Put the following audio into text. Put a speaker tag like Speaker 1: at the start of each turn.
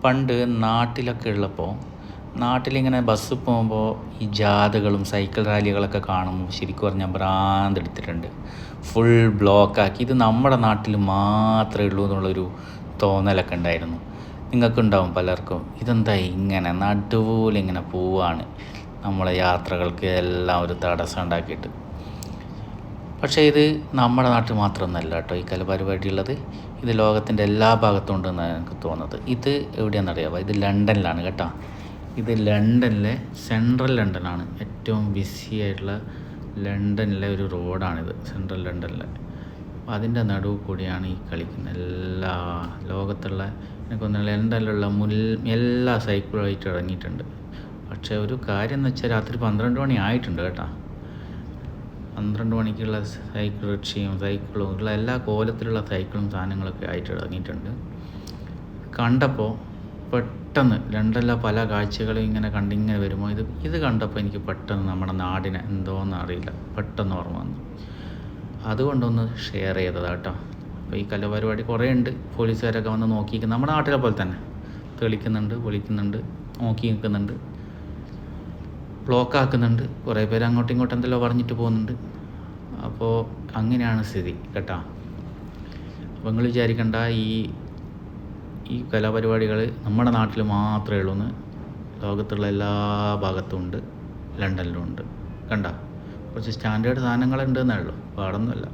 Speaker 1: പണ്ട് നാട്ടിലൊക്കെ ഉള്ളപ്പോൾ നാട്ടിലിങ്ങനെ ബസ് പോകുമ്പോൾ ഈ ജാഥകളും സൈക്കിൾ റാലികളൊക്കെ കാണുമ്പോൾ ശരിക്കും പറഞ്ഞാൽ ഭ്രാന്തെടുത്തിട്ടുണ്ട്. ഫുൾ ബ്ലോക്കാക്കി ഇത് നമ്മുടെ നാട്ടിൽ മാത്രമേ ഉള്ളൂ എന്നുള്ളൊരു തോന്നലൊക്കെ ഉണ്ടായിരുന്നു. നിങ്ങൾക്കുണ്ടാവും പലർക്കും, ഇതെന്താ ഇങ്ങനെ നടുപോലെ ഇങ്ങനെ പോവാണ് നമ്മളെ യാത്രകൾക്ക് എല്ലാം ഒരു തടസ്സം ഉണ്ടാക്കിയിട്ട്. പക്ഷേ ഇത് നമ്മുടെ നാട്ടിൽ മാത്രമൊന്നുമല്ല കേട്ടോ ഈ കലാപരിപാടി ഉള്ളത്. ഇത് ലോകത്തിൻ്റെ എല്ലാ ഭാഗത്തും ഉണ്ടെന്നാണ് എനിക്ക് തോന്നുന്നത്. ഇത് എവിടെയാണെന്നറിയാമോ? ഇത് ലണ്ടനിലാണ് കേട്ടോ. ഇത് ലണ്ടനിലെ സെൻട്രൽ ലണ്ടനാണ്, ഏറ്റവും ബിസി ആയിട്ടുള്ള ലണ്ടനിലെ ഒരു റോഡാണിത്, സെൻട്രൽ ലണ്ടനിലെ. അപ്പോൾ അതിൻ്റെ നടുവ് കൂടിയാണ് ഈ കളിക്കുന്നത്. എല്ലാ ലോകത്തുള്ള എനിക്കൊന്ന് ലണ്ടനിലുള്ള എല്ലാ സൈക്കിളുമായിട്ട് ഇറങ്ങിയിട്ടുണ്ട്. പക്ഷേ ഒരു കാര്യം എന്ന് വെച്ചാൽ രാത്രി 12 മണി ആയിട്ടുണ്ട് കേട്ടോ. 12 മണിക്കുള്ള സൈക്കിൾ റിക്ഷയും സൈക്കിളും ഉള്ള എല്ലാ കോലത്തിലുള്ള സൈക്കിളും സാധനങ്ങളൊക്കെ ആയിട്ട് ഇറങ്ങിയിട്ടുണ്ട്. കണ്ടപ്പോൾ പെട്ടെന്ന് ലണ്ടനിലെ പല കാഴ്ചകളും ഇങ്ങനെ കണ്ടിങ്ങനെ വരുമ്പോൾ ഇത് കണ്ടപ്പോൾ എനിക്ക് പെട്ടെന്ന് നമ്മുടെ നാടിനെ എന്തോന്ന് അറിയില്ല, പെട്ടെന്ന് ഓർമ്മ വന്നു. അതുകൊണ്ടൊന്ന് ഷെയർ ചെയ്തതാണ് കേട്ടോ. അപ്പോൾ ഈ കലാപരിപാടി കുറേ ഉണ്ട്. പോലീസുകാരൊക്കെ വന്ന് നോക്കിയിരിക്കും, നമ്മുടെ നാട്ടിലെ പോലെ തന്നെ തെളിക്കുന്നുണ്ട്, പൊളിക്കുന്നുണ്ട്, നോക്കി നിൽക്കുന്നുണ്ട്, ബ്ലോക്കാക്കുന്നുണ്ട്. കുറേ പേര് അങ്ങോട്ടും ഇങ്ങോട്ടും എന്തെല്ലോ പറഞ്ഞിട്ട് പോകുന്നുണ്ട്. അപ്പോൾ അങ്ങനെയാണ് സ്ഥിതി കേട്ടോ. അപ്പോൾ നിങ്ങൾ വിചാരിക്കേണ്ട ഈ കലാപരിപാടികൾ നമ്മുടെ നാട്ടിൽ മാത്രമേ ഉള്ളൂ എന്ന്. ലോകത്തുള്ള എല്ലാ ഭാഗത്തും ഉണ്ട്, ലണ്ടനിലും ഉണ്ട്. കണ്ട കുറച്ച് സ്റ്റാൻഡേർഡ് സാധനങ്ങളുണ്ടെന്നേ ഉള്ളൂ, പാടൊന്നുമല്ല.